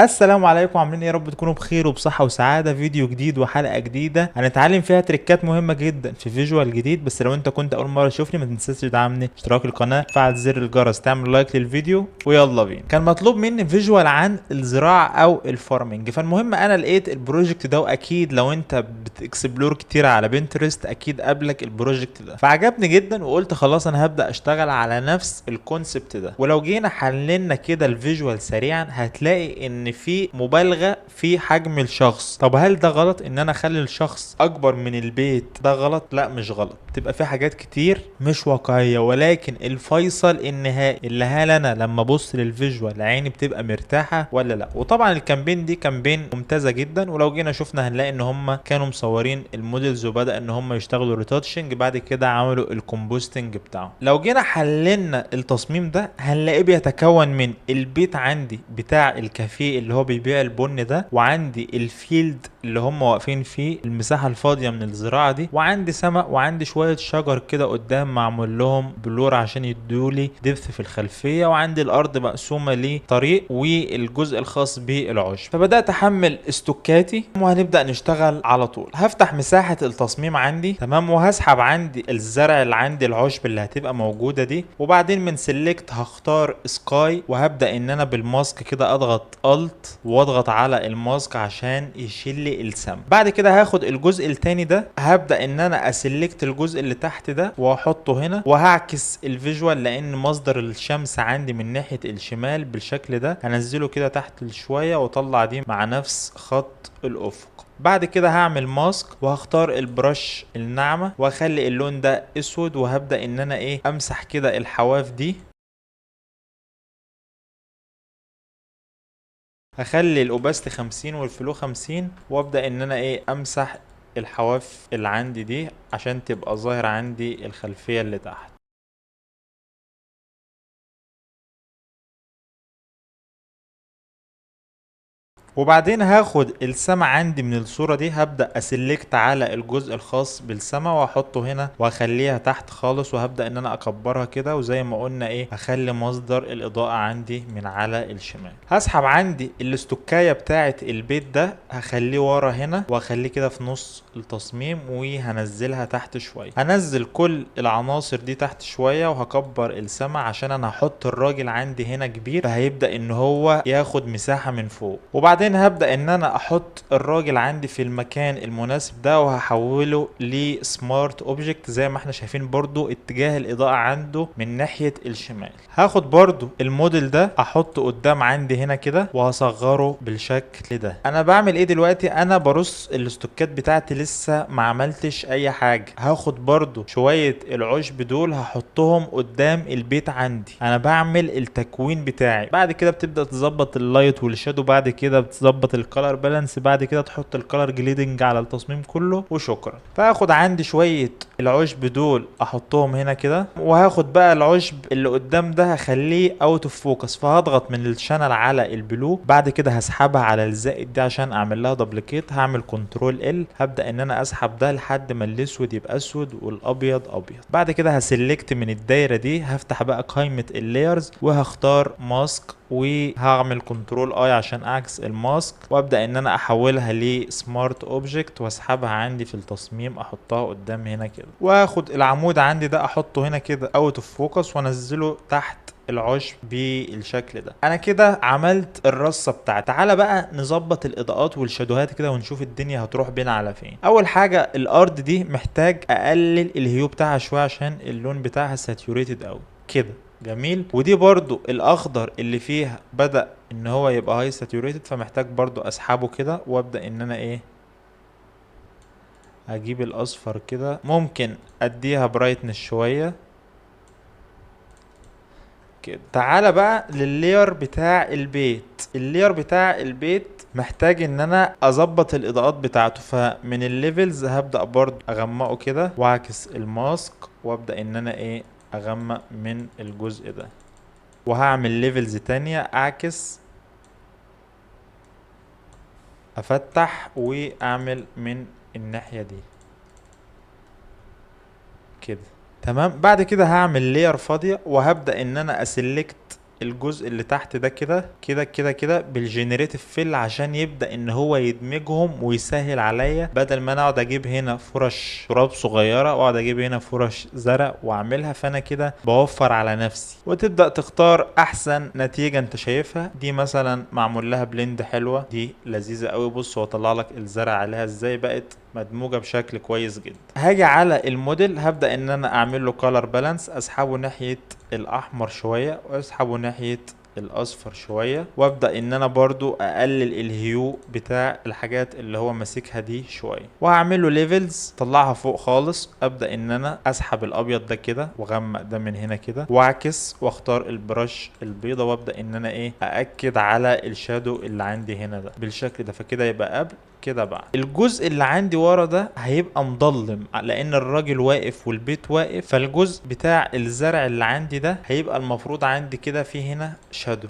السلام عليكم، عاملين ايه؟ يا رب تكونوا بخير وبصحة وسعادة. فيديو جديد وحلقة جديدة هنتعلم فيها تريكات مهمة جدا في فيجوال جديد. بس لو انت كنت اول مرة تشوفني ما تنساش تدعمني اشتراك القناة، فعل زر الجرس، تعمل لايك للفيديو، ويلا بينا. كان مطلوب مني فيجوال عن الزراعة او الفارمنج، فالمهم انا لقيت البروجكت ده، واكيد لو انت بتكسبلور كتير على بنترست اكيد قابلك البروجكت ده، فعجبني جدا وقلت خلاص انا هبدأ اشتغل على نفس الكونسبت ده. ولو جينا حللنا كده الفيجوال سريعا هتلاقي ان في مبالغه في حجم الشخص. طب هل ده غلط ان انا اخلي الشخص اكبر من البيت؟ ده غلط؟ لا مش غلط، تبقى في حاجات كتير مش واقعيه، ولكن الفيصل النهائي اللي هل انا لما ابص للفيجوال عيني بتبقى مرتاحه ولا لا. وطبعا الكامبين دي كامبين ممتازه جدا، ولو جينا شفنا هنلاقي ان هم كانوا مصورين المودلز وبدا ان هم يشتغلوا ريتاتشنج، بعد كده عملوا الكومبوستنج بتاعهم. لو جينا حللنا التصميم ده هنلاقيه بيتكون من البيت عندي بتاع الكافيه اللي هو بيبيع البن ده، وعندي الفيلد اللي هم واقفين فيه، المساحه الفاضيه من الزراعه دي، وعندي سما، وعندي شويه شجر كده قدام معمول لهم بلور عشان يدولي دبث في الخلفيه، وعندي الارض مقسومه لطريق والجزء الخاص بالعشب. فبدات احمل استوكاتي وهنبدا نشتغل على طول. هفتح مساحه التصميم عندي تمام، وهسحب عندي الزرع اللي عندي العشب اللي هتبقى موجوده دي، وبعدين من سيلكت هختار سكاي، وهبدا ان انا بالماسك كده اضغط الت واضغط على الماسك عشان يشيل لي السم. بعد كده هاخد الجزء التاني ده، هبدا ان انا اسلكت الجزء اللي تحت ده واحطه هنا، وهعكس الفيجوال لان مصدر الشمس عندي من ناحيه الشمال بالشكل ده. هنزله كده تحت شويه واطلع دي مع نفس خط الافق. بعد كده هعمل ماسك وهختار البرش الناعمه واخلي اللون ده اسود، وهبدا ان انا امسح كده الحواف دي. هخلي الاوباستي 50 والفلو 50، وابدا ان انا امسح الحواف اللي عندي دي عشان تبقى ظاهر عندي الخلفيه اللي تحت. وبعدين هاخد السما عندي من الصورة دي، هبدأ اسلكت على الجزء الخاص بالسما واحطه هنا واخليها تحت خالص، وهبدأ ان انا اكبرها كده، وزي ما قلنا هخلي مصدر الاضاءة عندي من على الشمال. هسحب عندي الاستوكاية بتاعة البيت ده، هخليه ورا هنا واخليه كده في نص التصميم، وهنزلها تحت شوية. هنزل كل العناصر دي تحت شوية، وهكبر السما عشان انا هحط الراجل عندي هنا كبير، فهيبدأ ان هو ياخد مساحة من فوق. وبعدين هبدأ ان انا احط الراجل عندي في المكان المناسب ده، وهحوله لسمارت اوبجكت زي ما احنا شايفين برضو اتجاه الاضاءة عنده من ناحية الشمال. هاخد برضو الموديل ده احطه قدام عندي هنا كده، وهصغره بالشكل ده. انا بعمل ايه دلوقتي؟ انا برص الاستوكات بتاعتي، لسه ما عملتش اي حاجة. هاخد برضو شوية العشب دول هحطهم قدام البيت عندي. انا بعمل التكوين بتاعي، بعد كده بتبدأ تظبط اللايت والشادو، بعد كده بتظبط الكالر بالانس، بعد كده تحط الكالر جليدنج على التصميم كله وشكرا. فاخد عندي شوية العشب دول احطهم هنا كده، وهاخد بقى العشب اللي قدام ده هخليه اوت اوف فوكس، فهضغط من الشانل على البلو، بعد كده هسحبها على الزائد دي عشان اعمل لها دبليكيت. هعمل كنترول ال، هبدأ ان انا اسحب ده لحد ما الاسود يبقى اسود والابيض ابيض. بعد كده هسلكت من الدايرة دي، هفتح بقى قائمة اللايرز وهختار ماسك، وهعمل كنترول اي عشان اعكس الماسك، وابدا ان انا احولها لسمارت اوبجكت واسحبها عندي في التصميم، احطها قدام هنا كده، واخد العمود عندي ده احطه هنا كده اوت اوف فوكس، وانزله تحت العشب بالشكل ده. انا كده عملت الرصه بتاعتي. تعالى بقى نظبط الاضاءات والشادوهات كده ونشوف الدنيا هتروح بينا على فين. اول حاجه الارض دي محتاج اقلل الهيو بتاعها شويه عشان اللون بتاعها ساتيوريتد قوي كده. جميل. ودي برضو الاخضر اللي فيها بدأ ان هو يبقى هاي ساتوريتد، فمحتاج برضو اسحبه كده، وابدأ ان انا اجيب الاصفر كده، ممكن اديها برايتنس شوية كده. تعالى بقى لللاير بتاع البيت. اللاير بتاع البيت محتاج ان انا اظبط الاضاءات بتاعته، فمن الليفلز هبدأ برضو اغمقه كده، واعكس الماسك، وابدأ ان انا اغمق من الجزء ده، وهعمل ليفلز تانية اعكس، افتح واعمل من الناحية دي كده. تمام. بعد كده هعمل لاير فاضية، وهبدأ ان انا اسلكت الجزء اللي تحت ده كده كده كده كده بالجنريتيف فيل عشان يبدأ ان هو يدمجهم ويسهل عليا، بدل ما انا اقعد اجيب هنا فرش تراب صغيرة واقعد اجيب هنا فرش زرع واعملها، فانا كده بوفر على نفسي. وتبدأ تختار احسن نتيجة انت شايفها. دي مثلا معمول لها بلند حلوة، دي لذيذة قوي. بص هو طلع لك الزرع عليها ازاي، بقت مدموجة بشكل كويس جدا. هاجي على الموديل هبدأ ان انا اعمل له كولر بالانس، اسحبه ناحية الاحمر شوية واسحبه ناحية الاصفر شوية، وابدأ ان انا برضو اقلل الهيو بتاع الحاجات اللي هو ماسكها دي شوية، وهعمل له ليفلز طلعها فوق خالص. ابدأ ان انا اسحب الابيض ده كده واغمق ده من هنا كده واعكس، واختار البرش البيضة وابدأ ان انا ايه ااكد على الشادو اللي عندي هنا ده بالشكل ده. فكده يبقى قبل كده بقى الجزء اللي عندي ورا ده هيبقى مضلم لان الراجل واقف والبيت واقف، فالجزء بتاع الزرع اللي عندي ده هيبقى المفروض عندي كده في هنا شادو.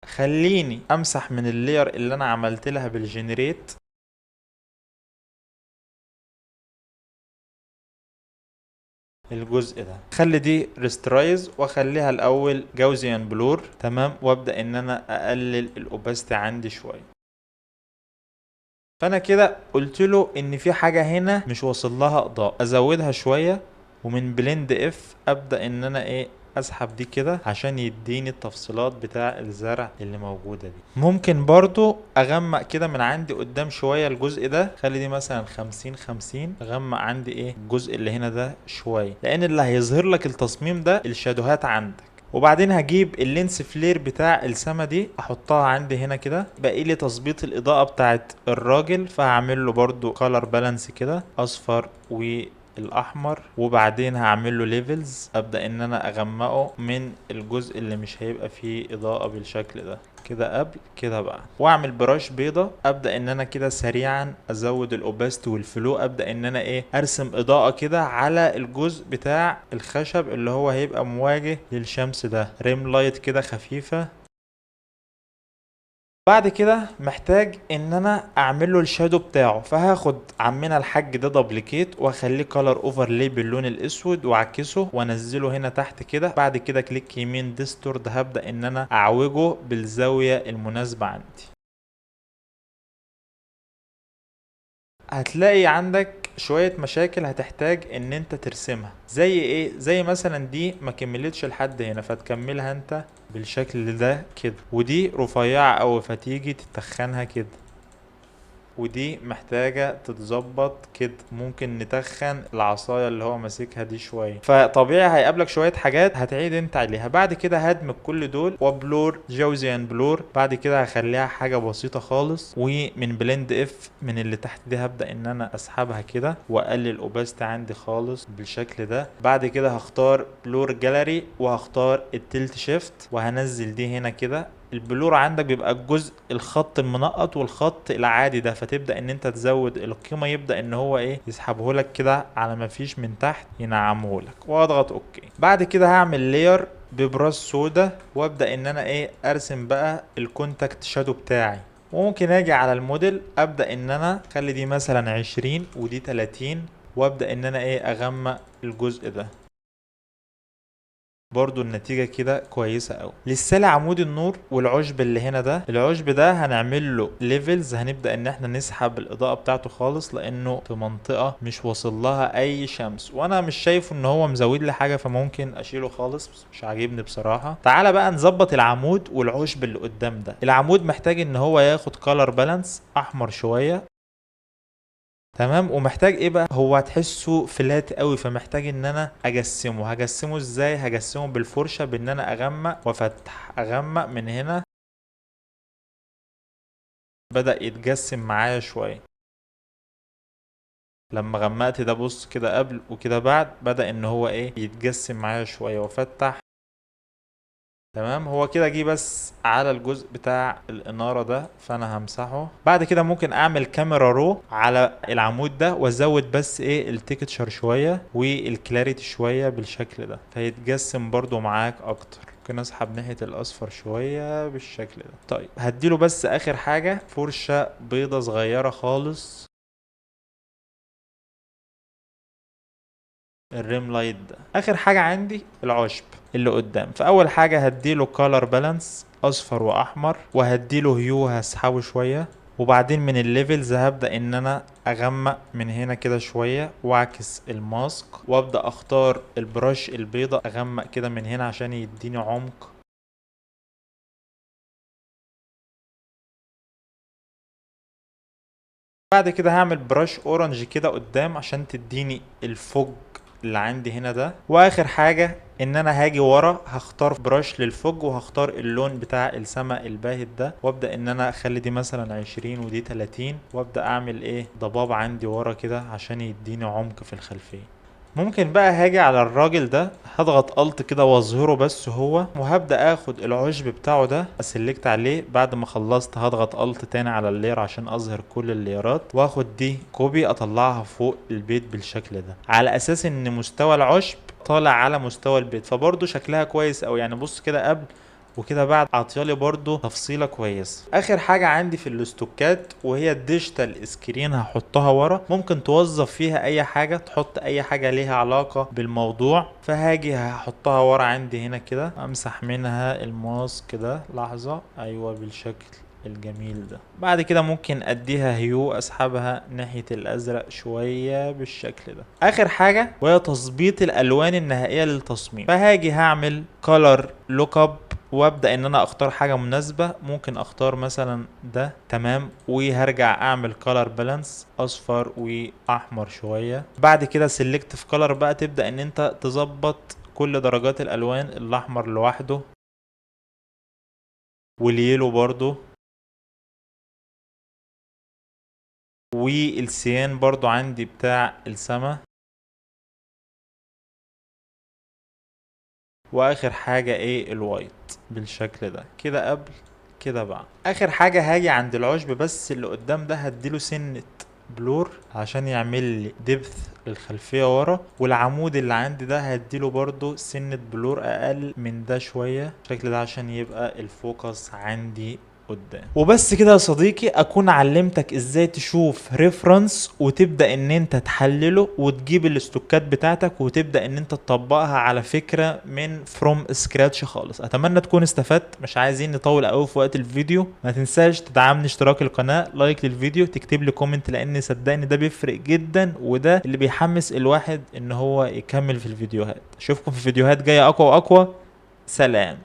خليني امسح من اللاير اللي انا عملت لها بالجنريت الجزء ده، خلي دي ريسترايز واخليها الاول جاوزيان بلور. تمام، وابدا ان انا اقلل الاوباستي عندي شويه. فانا كده قلت له ان في حاجه هنا مش واصل لها اضاءه، ازودها شويه، ومن بلند اف ابدا ان انا ايه اسحب دي كده عشان يديني التفصيلات بتاع الزرع اللي موجوده دي. ممكن برضو اغمق كده من عندي قدام شويه الجزء ده، خلي دي مثلا 50 50، اغمق عندي ايه الجزء اللي هنا ده شويه، لان اللي هيظهر لك التصميم ده الشادوهات عندك. وبعدين هجيب اللينس فلير بتاع السما دي احطها عندي هنا كده. باقي لي تظبيط الاضاءه بتاعت الراجل، فهعمل له برضو كولر بالانس كده اصفر والاحمر، وبعدين هعمل له ليفلز ابدا ان انا اغمقه من الجزء اللي مش هيبقى فيه اضاءه بالشكل ده كده قبل كده بقى. واعمل براش بيضة ابدا ان انا كده سريعا ازود الاوباست والفلو، ابدا ان انا ايه ارسم اضاءة كده على الجزء بتاع الخشب اللي هو هيبقى مواجه للشمس ده، ريم لايت كده خفيفة. بعد كده محتاج ان انا اعمل له الشادو بتاعه، فهاخد عمنا الحاج ده دبليكيت واخليه كولر اوفرلي باللون الاسود واعكسه وانزله هنا تحت كده. بعد كده كليك يمين ديستورد، هبدأ ان انا اعوجه بالزاوية المناسبة عندي. هتلاقي عندك شوية مشاكل هتحتاج ان انت ترسمها، زي ايه؟ زي مثلا دي ما كملتش لحد هنا فتكملها انت بالشكل ده كده، ودي رفيعة اوي فتيجي تتخنها كده، ودي محتاجة تتظبط كده. ممكن نتخن العصاية اللي هو ماسكها دي شوية، فطبيعي هيقابلك شوية حاجات هتعيد انت عليها. بعد كده هدمج كل دول وبلور جوزيان بلور. بعد كده هخليها حاجة بسيطة خالص، ومن بلند اف من اللي تحت دي هبدأ ان انا اسحبها كده واقلل الاوباستي عندي خالص بالشكل ده. بعد كده هختار بلور جاليري وهختار التلت شيفت وهنزل دي هنا كده. البلور عندك بيبقى الجزء الخط المنقط والخط العادي ده، فتبدأ ان انت تزود القيمة، يبدأ ان هو ايه يسحبه لك كده على ما فيش من تحت ينعمه لك، واضغط اوكي. بعد كده هعمل لاير ببراش سودا وابدأ ان انا ايه ارسم بقى الكونتاكت شادو بتاعي. وممكن اجي على الموديل ابدأ ان انا اخلي دي مثلا 20 ودي 30، وابدأ ان انا ايه اغمق الجزء ده. برضو النتيجة كده كويسة اوي. لسه لي عمود النور والعشب اللي هنا ده، العشب ده هنعمل له ليفلز، هنبدأ ان احنا نسحب الاضاءة بتاعته خالص لانه في منطقة مش واصل لها اي شمس، وانا مش شايف ان هو مزود لي حاجة، فممكن اشيله خالص، بس مش عاجبني بصراحة. تعالى بقى نظبط العمود والعشب اللي قدام ده. العمود محتاج ان هو ياخد كولر بالانس احمر شوية. تمام، ومحتاج ايه بقى؟ هو هتحسه فلات قوي، فمحتاج ان انا اجسمه. هجسمه ازاي؟ هجسمه بالفرشه بان انا اغمق وافتح، اغمق من هنا. بدأ يتجسم معايا شويه. لما غمقت ده بص كده قبل وكده بعد، بدأ ان هو ايه يتجسم معايا شويه وافتح. تمام، هو كده جه بس على الجزء بتاع الاناره ده، فانا همسحه. بعد كده ممكن اعمل كاميرا رو على العمود ده وازود بس ايه التكتشر شويه والكلاريتي شويه بالشكل ده، فيتجسم برضو معاك اكتر. ممكن اسحب ناحيه الاصفر شويه بالشكل ده. طيب هديله بس اخر حاجه فرشه بيضه صغيره خالص الريم لايت ده. اخر حاجة عندي العشب اللي قدام. فاول حاجة هديله كولر بالانس اصفر واحمر، وهديله هيو هسحبه شوية، وبعدين من الليفلز هبدأ ان انا اغمق من هنا كده شوية واعكس الماسك، وابدأ اختار البرش البيضة اغمق كده من هنا عشان يديني عمق. بعد كده هعمل براش اورنج كده قدام عشان تديني الفوج اللي عندي هنا ده. واخر حاجة ان انا هاجي ورا هختار براش للفوج وهختار اللون بتاع السما الباهت ده، وابدأ ان انا اخلي دي مثلا 20 ودي 30، وابدأ اعمل ايه ضباب عندي ورا كده عشان يديني عمق في الخلفية. ممكن بقى هاجي على الراجل ده هضغط الت كده واظهره بس هو، وهبدأ اخد العشب بتاعه ده اسلكت عليه. بعد ما خلصت هضغط الت تاني على اللير عشان اظهر كل الليرات، واخد دي كوبي اطلعها فوق البيت بالشكل ده، على اساس ان مستوى العشب طالع على مستوى البيت، فبرضه شكلها كويس اوي يعني. بص كده قبل وكده بعد عطيالي برضو تفصيلة كويس. اخر حاجة عندي في الاستوكات وهي الديجيتال سكرين هحطها ورا. ممكن توظف فيها اي حاجة، تحط اي حاجة ليها علاقة بالموضوع. فهاجي هحطها ورا عندي هنا كده، امسح منها الماسك ده لحظة، ايوه بالشكل الجميل ده. بعد كده ممكن اديها هيو اسحبها ناحية الازرق شوية بالشكل ده. اخر حاجة وهي تظبيط الالوان النهائية للتصميم. فهاجي هعمل color lookup وابدا ان انا اختار حاجه مناسبه. ممكن اختار مثلا ده تمام، وهرجع اعمل color balance اصفر واحمر شويه. بعد كده سيلكت في color بقى، تبدا ان انت تظبط كل درجات الالوان. الاحمر لوحده واليلو برضو والسيان برضو عندي بتاع السما. واخر حاجة ايه الوايت بالشكل ده كده قبل كده بعد. اخر حاجة هاجي عند العشب بس اللي قدام ده هديله سنة بلور عشان يعمل لي دبث للخلفية ورا، والعمود اللي عندي ده هديله برضو سنة بلور اقل من ده شوية الشكل ده عشان يبقى الفوكس عندي قدام. وبس كده يا صديقي اكون علمتك ازاي تشوف ريفرنس وتبدأ ان انت تحلله وتجيب الاستوكات بتاعتك وتبدأ ان انت تطبقها على فكرة من فروم سكراتش خالص. اتمنى تكون استفدت. مش عايزين نطول قوي في وقت الفيديو. ما تنساش تدعمني اشتراك القناة، لايك للفيديو، تكتب لي كومنت لان صدقني ده بيفرق جدا، وده اللي بيحمس الواحد ان هو يكمل في الفيديوهات. اشوفكم في فيديوهات جاية اقوى واقوى. سلام.